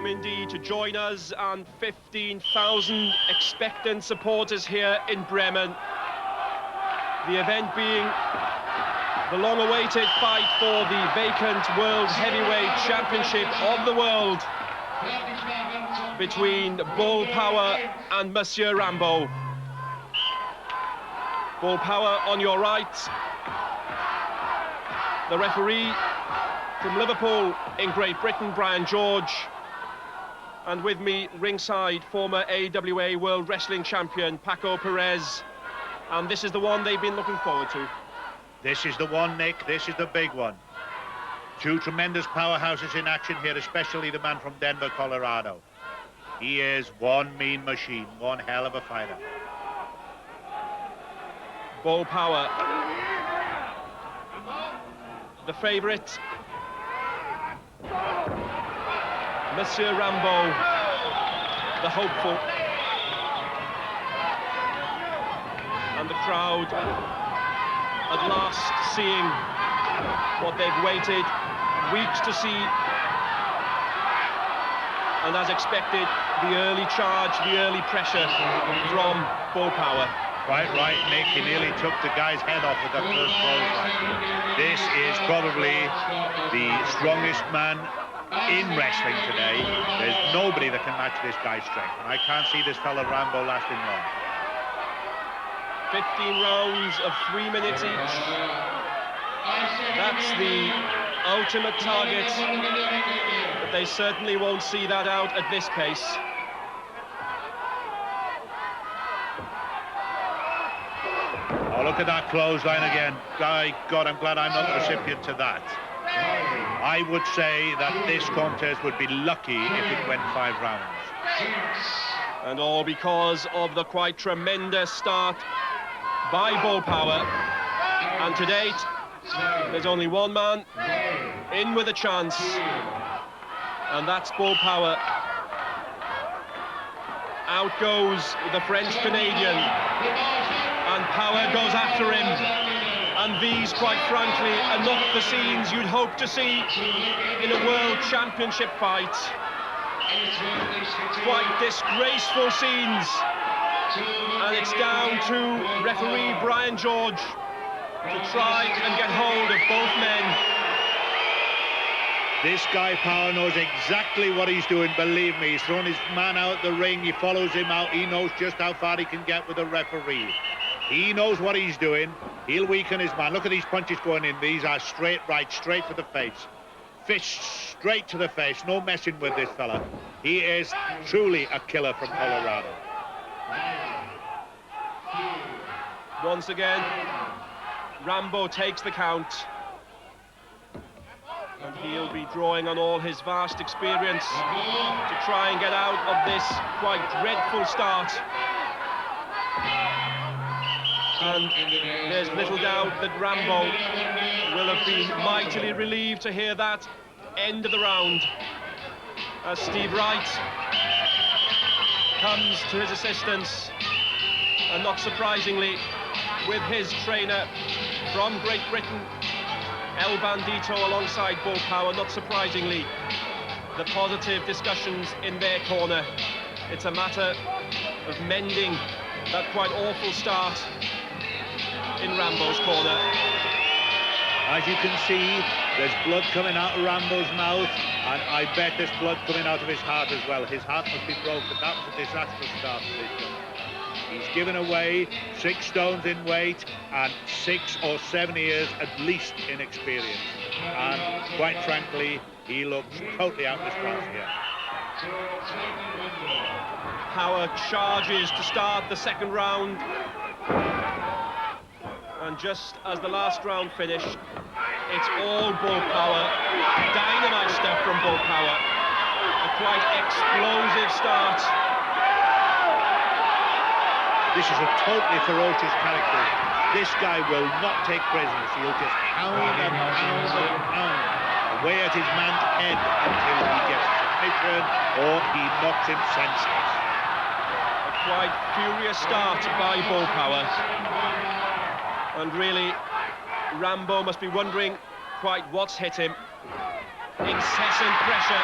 indeed to join us, and 15,000 expectant supporters here in Bremen. The event being the long-awaited fight for the vacant World Heavyweight Championship of the world between Bull Power and Monsieur Rambo. Bull Power on your right, the referee from Liverpool in Great Britain, Brian George, and with me ringside, former AWA World Wrestling Champion Paco Perez, and this is the one they've been looking forward to. This is the one, Nick, this is the big one. Two tremendous powerhouses in action here, especially the man from Denver, Colorado. He is one mean machine, one hell of a fighter. Bull Power, the favourite. Monsieur Rambo, the hopeful. And the crowd at last seeing what they've waited weeks to see. And as expected, the early charge, the early pressure from Bull Power. Quite right, Nick. He nearly took the guy's head off with that first clothesline. This is probably the strongest man in wrestling today. There's nobody that can match this guy's strength. And I can't see this fella Rambo lasting long. 15 rounds of 3 minutes each. That's the ultimate target, but they certainly won't see that out at this pace. Oh, look at that clothesline again. By God, I'm glad I'm not the recipient to that. I would say that this contest would be lucky if it went 5 rounds. And all because of the quite tremendous start by Bull Power. And to date, there's only one man in with a chance, and that's Bull Power. Out goes the French-Canadian, and Power goes after him. And these, quite frankly, are not the scenes you'd hope to see in a World Championship fight. Quite disgraceful scenes. And it's down to referee Brian George to try and get hold of both men. This guy Power knows exactly what he's doing, believe me. He's thrown his man out the ring, he follows him out, he knows just how far he can get with the referee. He knows what he's doing. He'll weaken his man. Look at these punches going in. These are straight right, straight to the face. Fist straight to the face. No messing with this fella. He is truly a killer from Colorado. Once again, Rambo takes the count. And he'll be drawing on all his vast experience to try and get out of this quite dreadful start. And there's little doubt that Rambo will have been mightily relieved to hear that end of the round, as Steve Wright comes to his assistance, and not surprisingly, with his trainer from Great Britain, El Bandito, alongside Bull Power. Not surprisingly, the positive discussions in their corner. It's a matter of mending that quite awful start in Rambo's corner. As you can see, there's blood coming out of Rambo's mouth, and I bet there's blood coming out of his heart as well. His heart must be broken. That was a disastrous start to this one. He's given away 6 stones in weight and 6 or 7 years at least in experience. And quite frankly, he looks totally out of his class here. Power charges to start the second round. And just as the last round finished, it's all Bull Power. Dynamite stuff from Bull Power. A quite explosive start. This is a totally ferocious character. This guy will not take prisoners. He'll just pound and pound and pound away at his man's head until he gets a submission or he knocks him senseless. A quite furious start by Bull Power. And really, Rambo must be wondering quite what's hit him. Incessant pressure.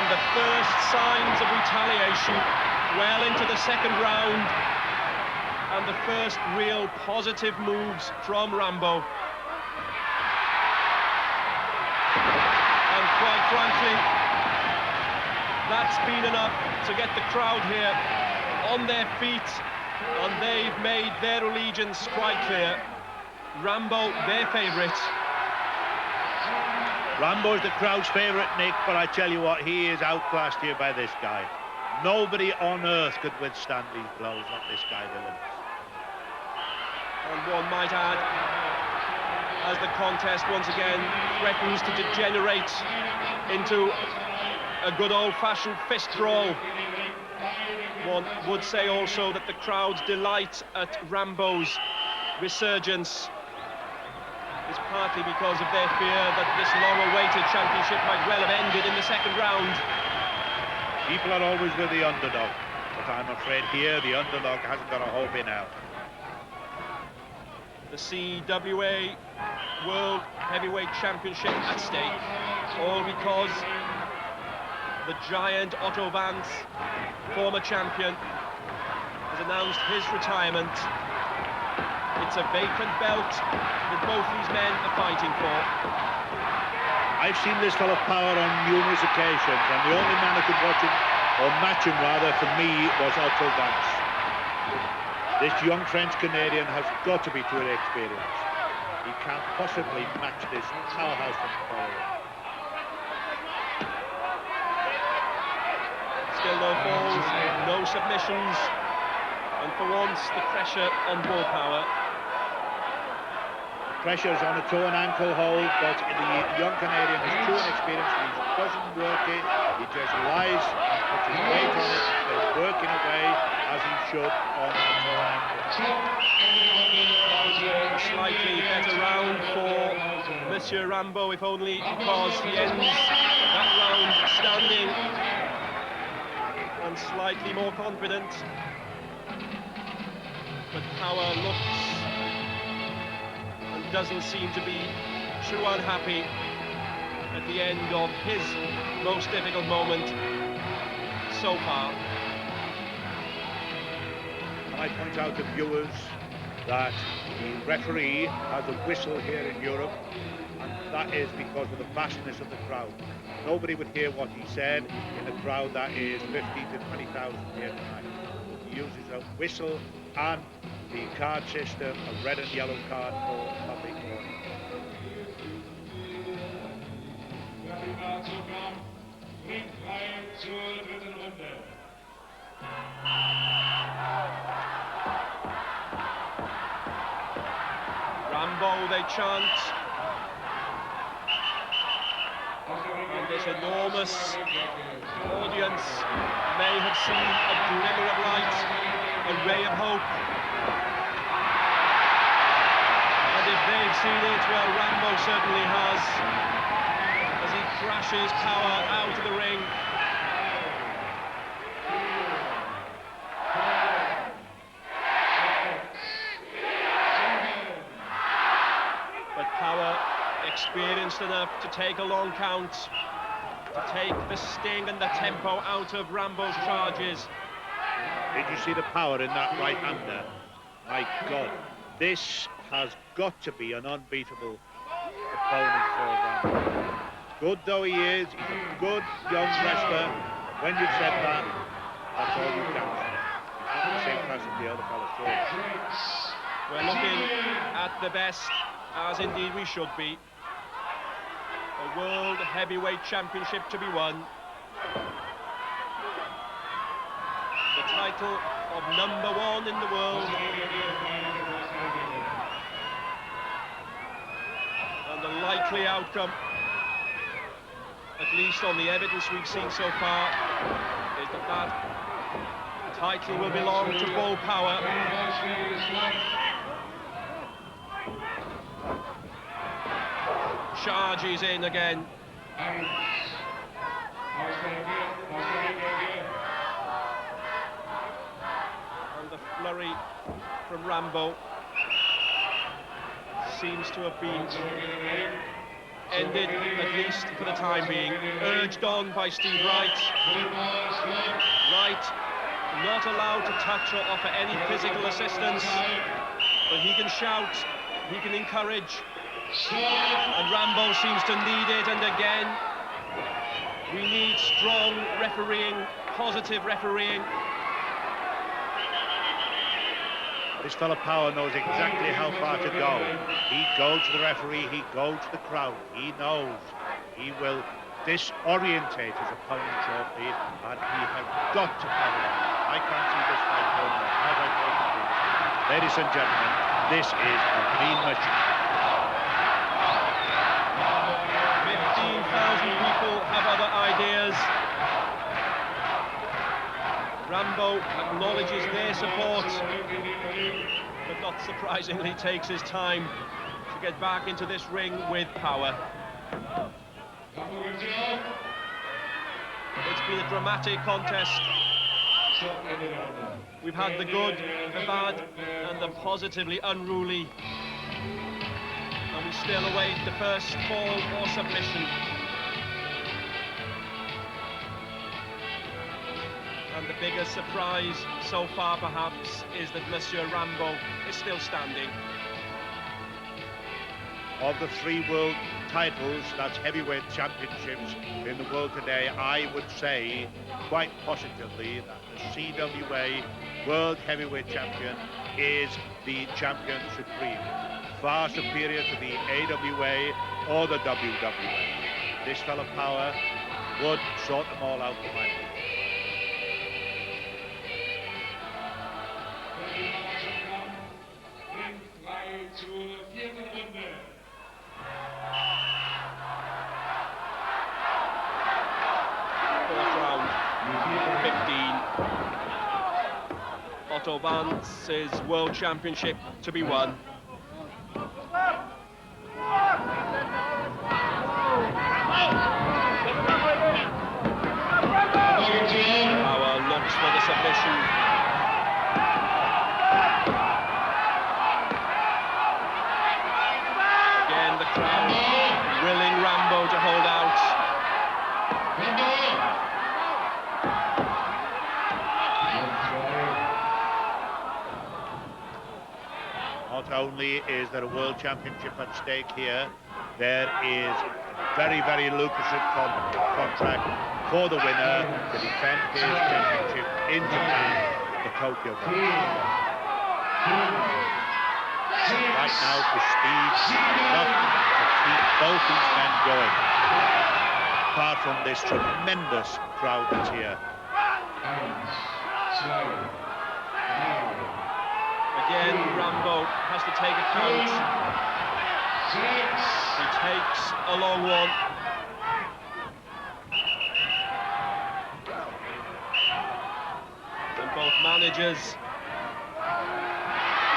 And the first signs of retaliation well into the second round, and the first real positive moves from Rambo. And quite frankly, that's been enough to get the crowd here on their feet, and they've made their allegiance quite clear. Rambo, their favourite. Rambo's the crowd's favourite, Nick, but I tell you what, he is outclassed here by this guy. Nobody on earth could withstand these blows like this guy, Dylan. And one might add, as the contest once again threatens to degenerate into a good old-fashioned fist brawl, one would say also that the crowd's delight at Rambo's resurgence is partly because of their fear that this long-awaited championship might well have ended in the second round. People are always with the underdog, but I'm afraid here the underdog hasn't got a hope in hell. The CWA World Heavyweight Championship at stake, all because the giant Otto Vance, former champion, has announced his retirement. It's a vacant belt that both these men are fighting for. I've seen this full of power on numerous occasions, and the only man who could watch him, or match him rather, for me, was Otto Vance. This young French-Canadian has got to be too inexperienced. He can't possibly match this powerhouse from Florida. Still no falls, no submissions, and for once the pressure on Bullpower. Pressure's on a toe and ankle hold, but the young Canadian is too inexperienced. He doesn't work it, he just lies and puts his weight on it, instead of working away as he should on the toe and ankle. A slightly better round for Monsieur Rambo, if only because he ends that round standing and slightly more confident. But Power looks and doesn't seem to be too unhappy at the end of his most difficult moment so far. I point out to viewers that the referee has a whistle here in Europe, and that is because of the vastness of the crowd. Nobody would hear what he said in a crowd that is 50 to 20,000 here tonight. He uses a whistle and the card system, a red and yellow card for public warning. Rambo, they chant. And this enormous audience may have seen a glimmer of light, a ray of hope. And if they've seen it, well, Rambo certainly has, as he crashes Power out of the ring. But Power, experienced enough to take a long count, to take the sting and the tempo out of Rambo's charges. Did you see the power in that right hand there? My God, this has got to be an unbeatable opponent for Rambo. Good though he is, he's a good young wrestler. When you've said that, that's all you can say. He's not the same class as the other fellas, sure. We're looking at the best, as indeed we should be. A World Heavyweight Championship to be won. The title of #1 in the world. And the likely outcome, at least on the evidence we've seen so far, is that that title will belong to Bullpower. Charges in again. And the flurry from Rambo seems to have been ended, at least for the time being. Urged on by Steve Wright. Wright not allowed to touch or offer any physical assistance, but he can shout, he can encourage, and Rambo seems to need it. And again, we need strong refereeing, positive refereeing. This fellow Power knows exactly how far to go. He goes to the referee, he goes to the crowd. He knows he will disorientate his opponent shortly, and he has got to cover him. I can't see this fight going on, as I told you. Ladies and gentlemen, this is a clean machine. 15,000 people have other ideas. Rambo acknowledges their support, but not surprisingly takes his time to get back into this ring with Power. It's been a dramatic contest. We've had the good, the bad, and the positively unruly. And we still await the first fall or submission. And the biggest surprise so far, perhaps, is that Monsieur Rambo is still standing. Of the 3 world titles, that's heavyweight championships in the world today, I would say quite positively that the CWA World Heavyweight Champion is the champion supreme, far superior to the AWA or the WWA. This fellow Power would sort them all out for my money. Otto Vance's World Championship to be won. Power looks for the submission. Again, the crowd willing Rambo to hold out. Not only is there a world championship at stake here, there is very, very lucrative contract for the winner to defend his championship in Japan, the Tokyo Olympics. Right now, prestige is enough to keep both these men going, apart from this tremendous crowd that's here. Again, Rambo has to take a count. He takes a long one. And both managers,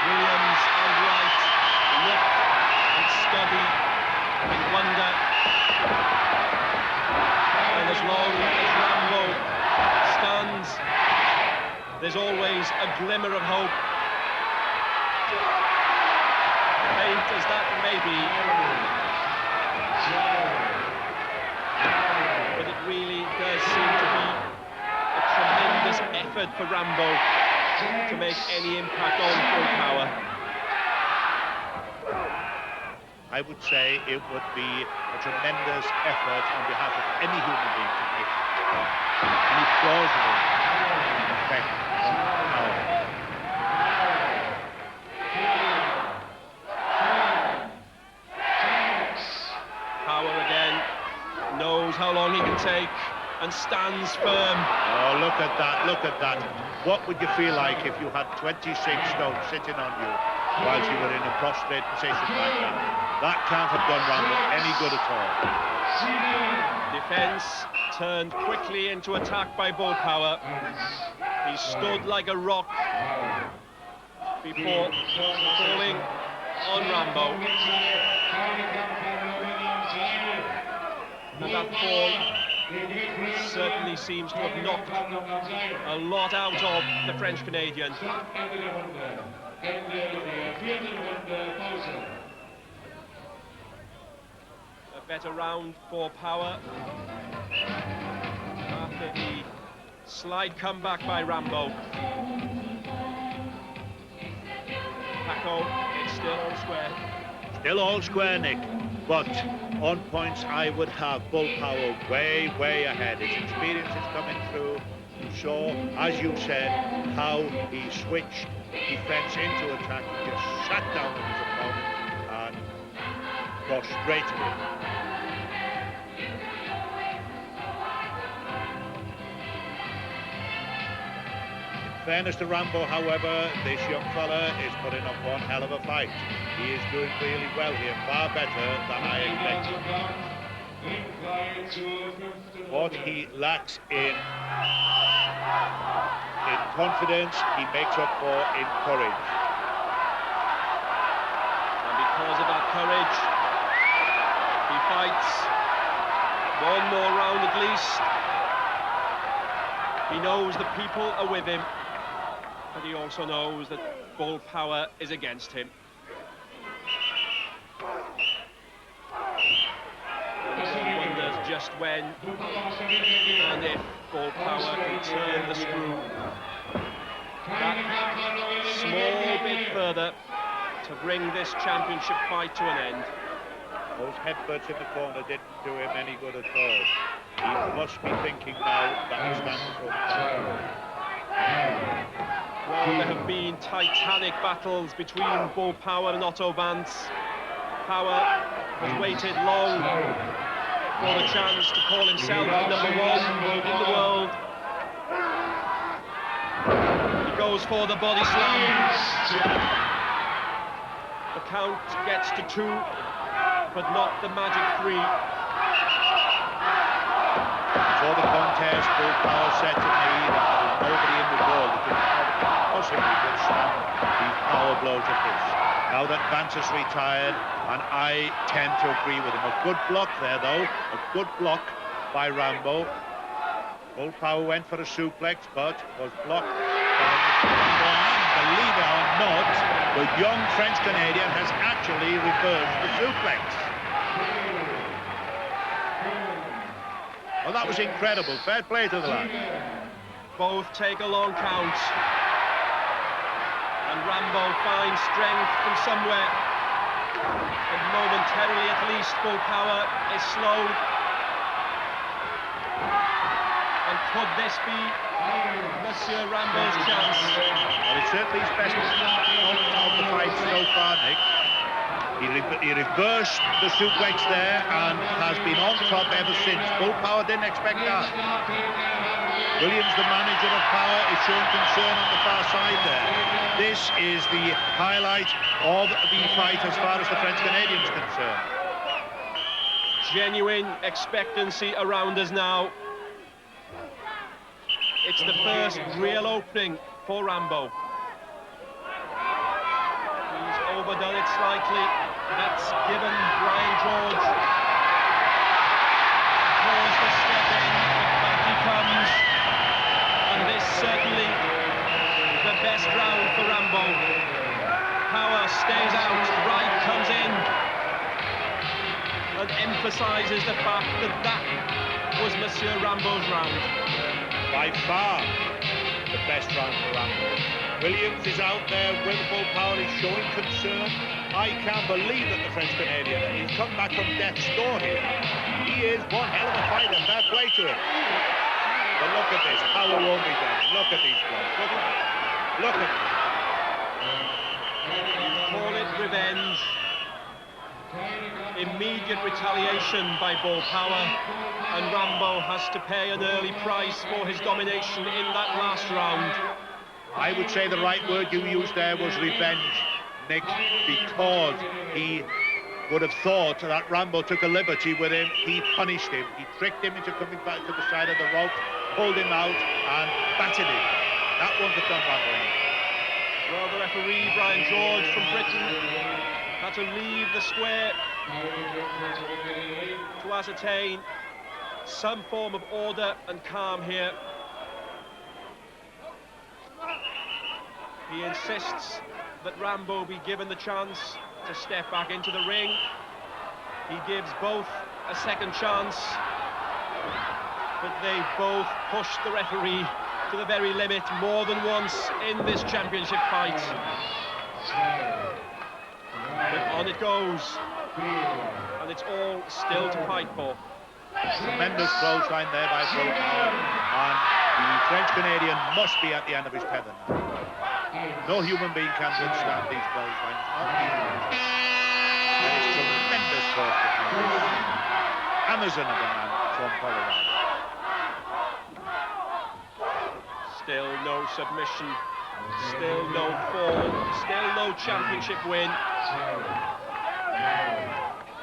Williams and Wright, look and study and wonder. And as long as Rambo stands, there's always a glimmer of hope. Faint as that may be, but it really does seem to be a tremendous effort for Rambo to make any impact on full Power. I would say it would be a tremendous effort on behalf of any human being to make any plausible effect on Power. Power again knows how long he can take and stands firm. Oh, look at that, look at that. What would you feel like if you had 26 stones sitting on you whilst you were in a prostrate position like that? That can't have done Rambo any good at all. Defense turned quickly into attack by Bull Power. He stood like a rock before falling on Rambo. And that fall certainly seems to have knocked a lot out of the French Canadian. A Better round for Power. After the slide comeback by Rambo. Paco, it's still all square. Still all square, Nick. But on points, I would have Bull Power way, way ahead. His experience is coming through. You saw, as you said, how he switched defense into attack. He just sat down on his opponent and got straight to him. In fairness to Rambo, however, this young fella is putting up one hell of a fight. He is doing really well here, far better than I expected. What he lacks in confidence, he makes up for in courage. And because of that courage, he fights one more round at least. He knows the people are with him, but he also knows that Bull Power is against him. And he wonders just when and if Bull Power can turn the screw that small bit further to bring this championship fight to an end. Those headbutts in the corner didn't do him any good at all. He must be thinking now that he stands for the title. Well, there have been titanic battles between Bull Power and Otto Vance. Power has waited long for the chance to call himself #1 in the world. He goes for the body slam. The count gets to 2, but not the magic 3. Before the contest, Bull Power said to me that there was nobody in the world that could possibly withstand these power blows of his. Now that Vance is retired, and I tend to agree with him. A good block there, though. A good block by Rambo. Bull Power went for a suplex, but was blocked by Rambo. And believe it or not, the young French-Canadian has actually reversed the suplex. Well, that was incredible. Fair play to the lad. Both take a long count. And Rambo finds strength from somewhere. And momentarily, at least, Bull Power is slowed. And could this be Monsieur Rambo's chance? Well, it's certainly his best moment of the fight so far, Nick. He reversed the suplex there and has been on top ever since. Bull Power didn't expect that. Williams, the manager of Power, is showing concern on the far side there. This is the highlight of the fight as far as the French-Canadian is concerned. Genuine expectancy around us now. It's the first real opening for Rambo. He's overdone it slightly. That's given Brian George pause to step in, but back he comes. And this certainly the best round for Rambo. Power stays out, Wright comes in and emphasises the fact that that was Monsieur Rambo's round. By far the best round for Rambo. Williams is out there with Bull Power, is showing concern. I can't believe that the French-Canadian, he's come back from death's door here. He is one hell of a fighter, fair play to him. But look at this, Power won't be done. Look at these blows, look at them. Call it revenge. Immediate retaliation by Bull Power, and Rambo has to pay an early price for his domination in that last round. I would say the right word you used there was revenge, Nick, because he would have thought that Rambo took a liberty with him. He punished him. He tricked him into coming back to the side of the rope, pulled him out and battered him. That wouldn't have done Rambo any. Well, the referee, Brian George from Britain, had to leave the square to ascertain some form of order and calm here. He insists that Rambo be given the chance to step back into the ring. He gives both a second chance, but they both pushed the referee to the very limit more than once in this championship fight. But on it goes, and it's all still to fight for. Tremendous clothesline there by Beaupower, and the French-Canadian must be at the end of his tether now. No human being can withstand these clotheslines. There is tremendous force behind this Amazon of a man from Colorado. Still no submission, still no fall, still no championship win.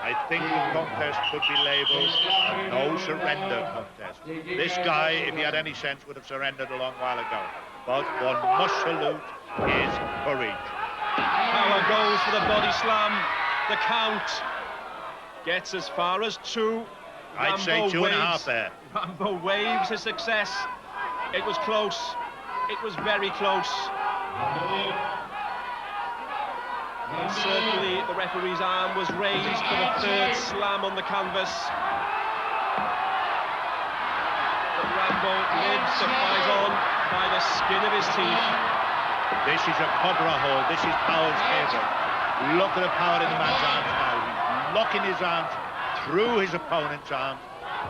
I think the contest could be labelled a no surrender contest. This guy, if he had any sense, would have surrendered a long while ago. But one must salute his courage. Power goes for the body slam. The count gets as far as 2. I'd say 2.5 there. Rambo waves his success. It was close. It was very close. And certainly the referee's arm was raised for the 3rd slam on the canvas. But Rambo lives to fight on by the skin of his teeth. This is a Cobra hold. This is Power's favourite. Look at the power in the man's arms now. He's locking his arms through his opponent's arms,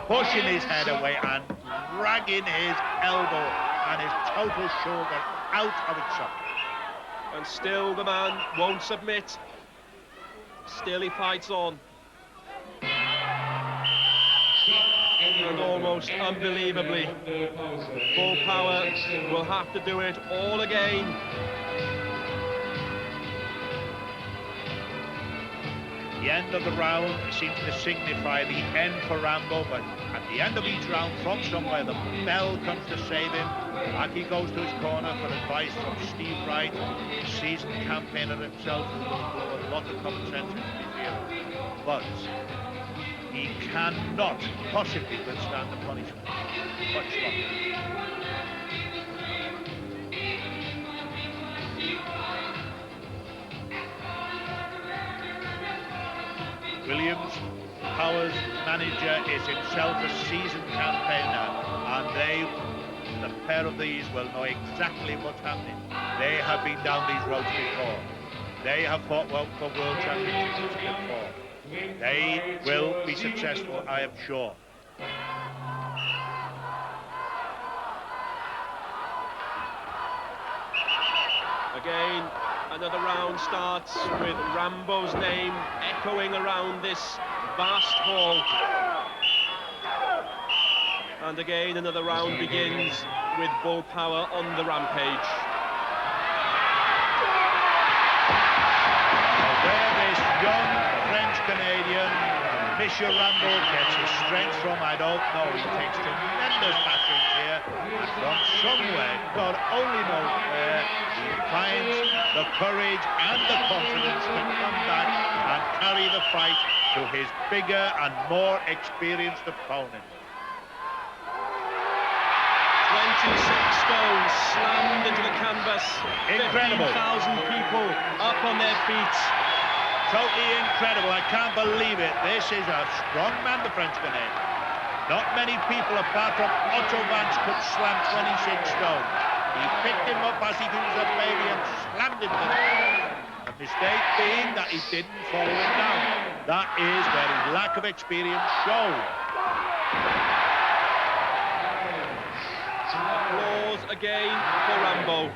pushing his head away and dragging his elbow and his total shoulder out of its socket. And still the man won't submit. Still he fights on. And almost unbelievably, Beaupower will have to do it all again. The end of the round seems to signify the end for Rambo, but at the end of each round, from somewhere, the bell comes to save him. And he goes to his corner for advice from Steve Wright, a seasoned campaigner himself, who will blow a lot of common sense into his ear. But he cannot possibly withstand the punishment much longer. Williams, Power's manager, is himself a seasoned campaigner, and the pair of these will know exactly what's happening. They have been down these roads before. They have fought well for world championships before. They will be successful, I am sure. Again, another round starts with Rambo's name echoing around this vast hall. And again, another round begins with Beaupower on the rampage. Where this young French-Canadian, Monsieur Rambo, gets his strength from, I don't know. He takes tremendous battles here, and from somewhere, God only knows where, he finds the courage and the confidence to come back and carry the fight to his bigger and more experienced opponent. 26 stones slammed into the canvas. Incredible. 15,000 people up on their feet. Totally incredible. I can't believe it. This is a strong man, the French Canadian. Not many people apart from Otto Vance could slam 26 stones. He picked him up as he was a baby and slammed him to the ground. The mistake being that he didn't follow him down. That is where his lack of experience shows. Applause again for Rambo.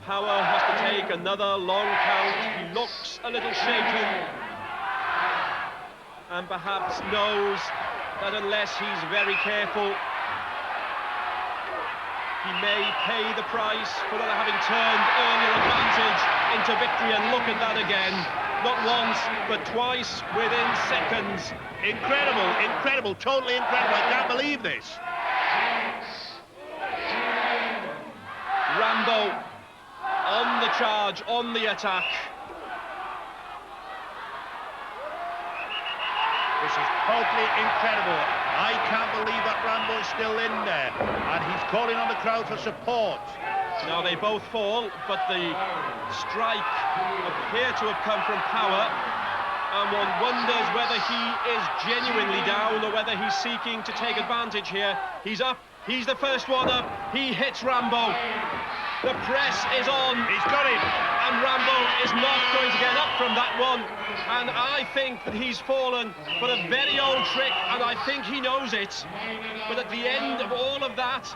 Power has to take another long count. He looks a little shaken, and perhaps knows that unless he's very careful, he may pay the price for not having turned earlier advantage into victory. And look at that again. Not once, but twice within seconds. Incredible, incredible, totally incredible. I can't believe this. Rambo on the charge, on the attack. This is totally incredible. I can't believe that Rambo is still in there, and he's calling on the crowd for support. Now they both fall, but the strike appeared to have come from Power. and one wonders whether he is genuinely down or whether he's seeking to take advantage here. He's up, he's the first one up, he hits Rambo. The press is on. He's got it. And Rambo is not going to get up from that one. And I think that he's fallen for a very old trick, and I think he knows it. But at the end of all of that,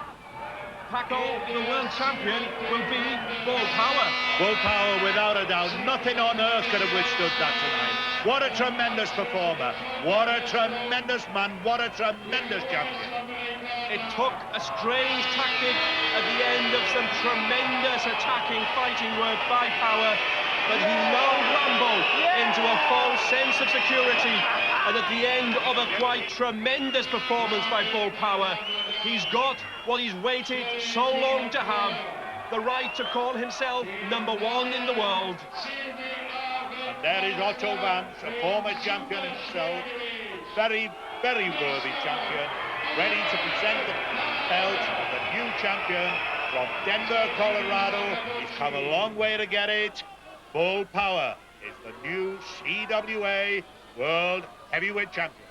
Paco, the world champion, will be Bull Power. Bull Power, without a doubt. Nothing on earth could have withstood that tonight. What a tremendous performer. What a tremendous man. What a tremendous champion. It took a strange tactic at the end of some tremendous attacking, fighting work by Power, but he lulled Rambo into a false sense of security. And at the end of a quite tremendous performance by Bull Power, he's got what he's waited so long to have, the right to call himself #1 in the world. And there is Otto Vance, a former champion himself, very, very worthy champion, ready to present the belt of the new champion from Denver, Colorado. He's come a long way to get it. Bull Power is the new CWA World Heavyweight Champion.